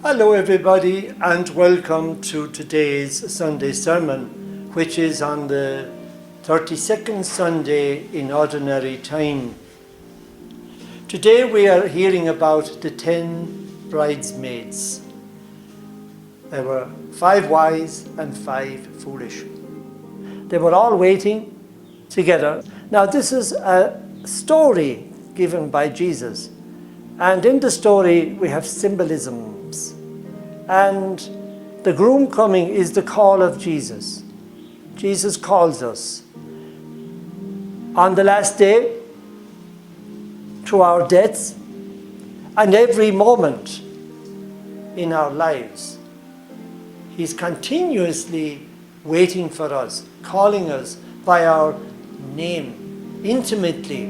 Hello everybody and welcome to today's Sunday sermon, which is on the 32nd Sunday in Ordinary Time. Today we are hearing about the 10 bridesmaids. There were 5 wise and 5 foolish. They were all waiting together. Now this is a story given by Jesus. And in the story we have symbolisms. And the groom coming is the call of Jesus. Jesus calls us on the last day, through our deaths, and every moment in our lives. He's continuously waiting for us, calling us by our name, intimately.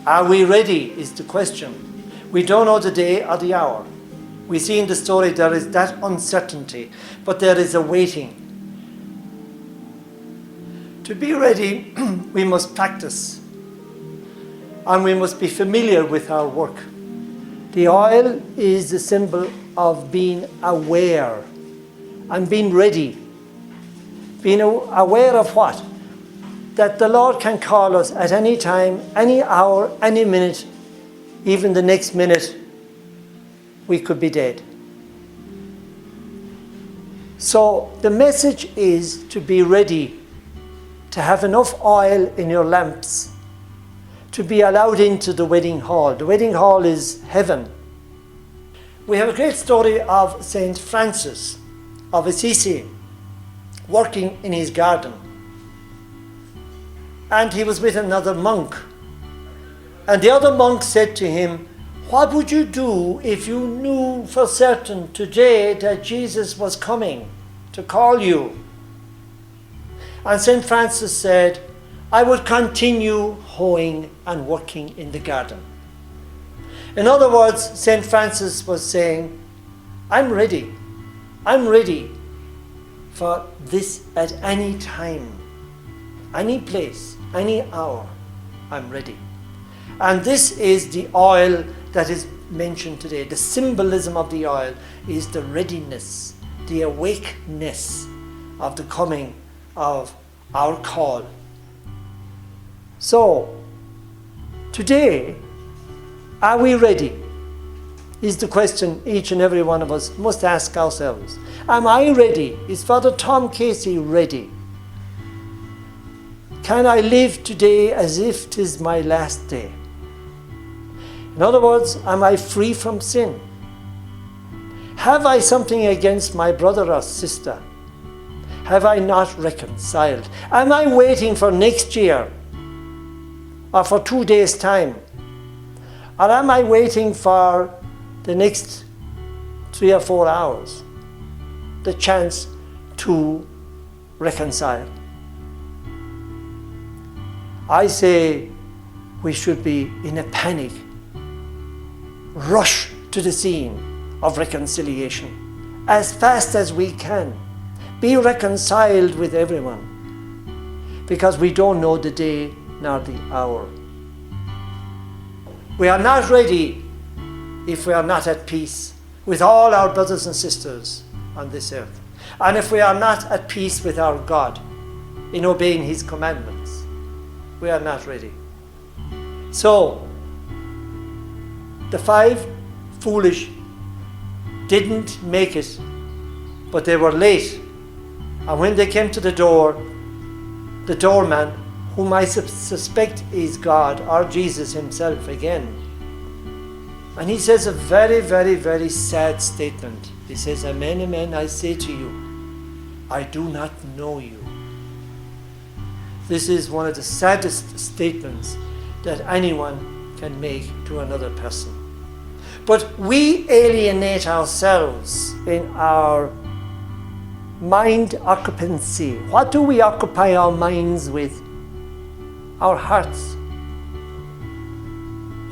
Are we ready is the question. We don't know the day or the hour. We see in the story there is that uncertainty, but there is a waiting. To be ready, we must practice. And we must be familiar with our work. The oil is the symbol of being aware and being ready. Being aware of what? That the Lord can call us at any time, any hour, any minute, even the next minute, we could be dead. So the message is to be ready, to have enough oil in your lamps, to be allowed into the wedding hall. The wedding hall is heaven. We have a great story of Saint Francis of Assisi working in his garden. And he was with another monk. And the other monk said to him, "What would you do if you knew for certain today that Jesus was coming to call you?" And St. Francis said, "I would continue hoeing and working in the garden." In other words, St. Francis was saying, I'm ready for this at any time, any place, any hour, I'm ready. And this is the oil that is mentioned today. The symbolism of the oil is the readiness, the awakeness of the coming of our call. So, today, are we ready? Is the question each and every one of us must ask ourselves. Am I ready? Is Father Tom Casey ready? Can I live today as if 'tis my last day? In other words, am I free from sin? Have I something against my brother or sister? Have I not reconciled? Am I waiting for next year or for 2 days' time? Or am I waiting for the next 3 or 4 hours, the chance to reconcile? I say we should be in a panic. Rush to the scene of reconciliation as fast as we can. Be reconciled with everyone, because we don't know the day nor the hour. We are not ready if we are not at peace with all our brothers and sisters on this earth, and if we are not at peace with our God in obeying His commandments. We are not ready. So, the 5 foolish didn't make it, but they were late. And when they came to the door, the doorman, whom I suspect is God or Jesus himself again, and he says a very, very, very sad statement. He says, "Amen, amen, I say to you, I do not know you." This is one of the saddest statements that anyone can make to another person. But we alienate ourselves in our mind occupancy. What do we occupy our minds with? Our hearts.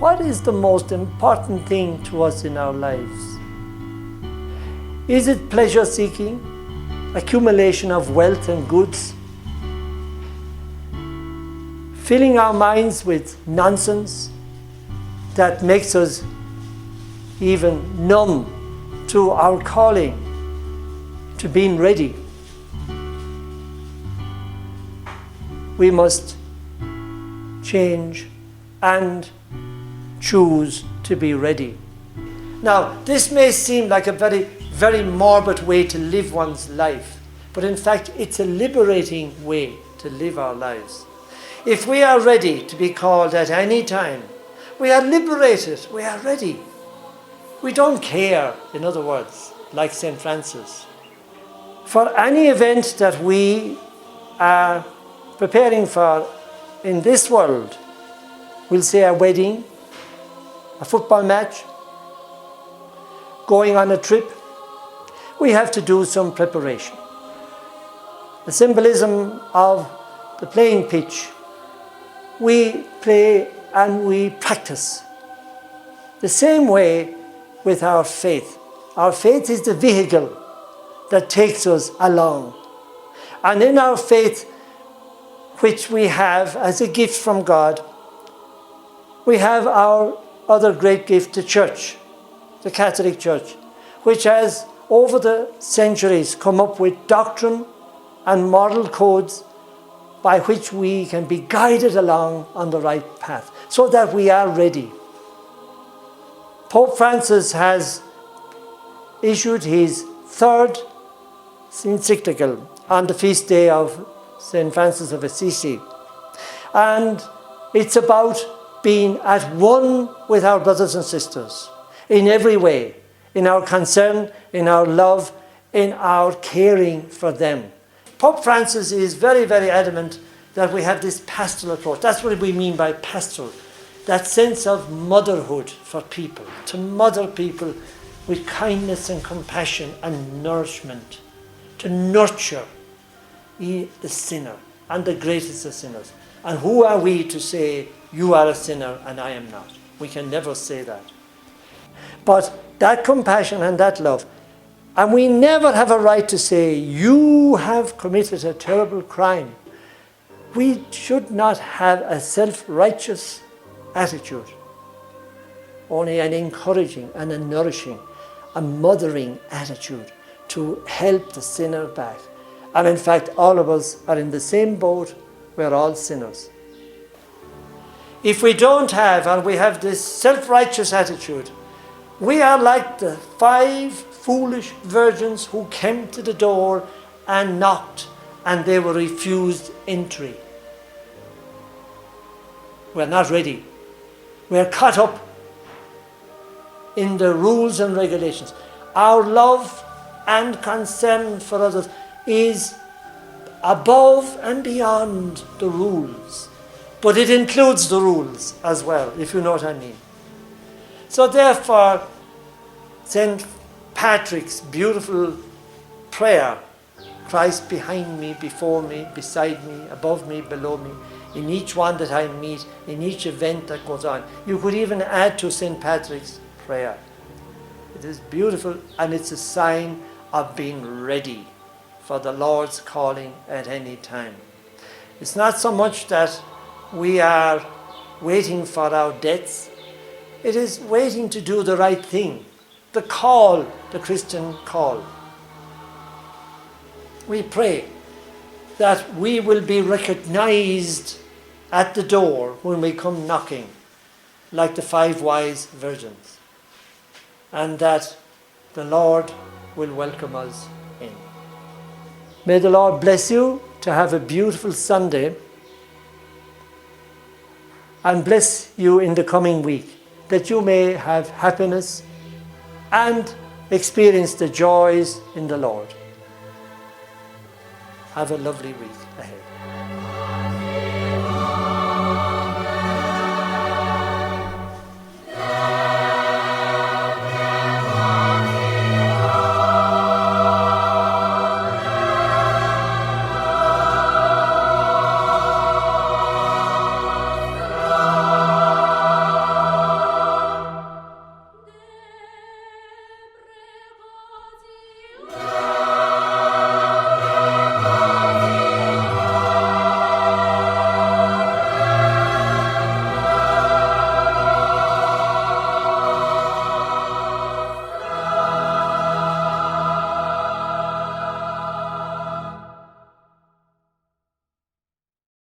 What is the most important thing to us in our lives? Is it pleasure seeking? Accumulation of wealth and goods? Filling our minds with nonsense that makes us even numb to our calling, to being ready, we must change and choose to be ready. Now, this may seem like a very, very morbid way to live one's life, but in fact, it's a liberating way to live our lives. If we are ready to be called at any time, we are liberated, we are ready. We don't care, in other words, like St. Francis. For any event that we are preparing for in this world, we'll say a wedding, a football match, going on a trip, we have to do some preparation. The symbolism of the playing pitch, we play and we practice. The same way with our faith. Our faith is the vehicle that takes us along. And in our faith, which we have as a gift from God, we have our other great gift, the church, the Catholic Church, which has over the centuries come up with doctrine and moral codes by which we can be guided along on the right path, so that we are ready. Pope Francis has issued his third encyclical on the feast day of St. Francis of Assisi. And it's about being at one with our brothers and sisters in every way, in our concern, in our love, in our caring for them. Pope Francis is very, very adamant that we have this pastoral approach. That's what we mean by pastoral. That sense of motherhood for people, to mother people with kindness and compassion and nourishment, to nurture the sinner and the greatest of sinners. And who are we to say, you are a sinner and I am not? We can never say that. But that compassion and that love, and we never have a right to say, you have committed a terrible crime. We should not have a self-righteous attitude, only an encouraging and a nourishing, a mothering attitude to help the sinner back. And in fact, all of us are in the same boat. We're all sinners. If we don't have, and we have this self-righteous attitude, we are like the 5 foolish virgins who came to the door and knocked, and they were refused entry. We're not ready. We're caught up in the rules and regulations. Our love and concern for others is above and beyond the rules. But it includes the rules as well, if you know what I mean. So therefore, St. Patrick's beautiful prayer, Christ behind me, before me, beside me, above me, below me, in each one that I meet, in each event that goes on. You could even add to St. Patrick's prayer. It is beautiful, and it's a sign of being ready for the Lord's calling at any time. It's not so much that we are waiting for our deaths. It is waiting to do the right thing. The call, the Christian call. We pray that we will be recognized at the door when we come knocking, like the 5 wise virgins, and that the Lord will welcome us in. May the Lord bless you to have a beautiful Sunday, and bless you in the coming week, that you may have happiness and experience the joys in the Lord. Have a lovely week.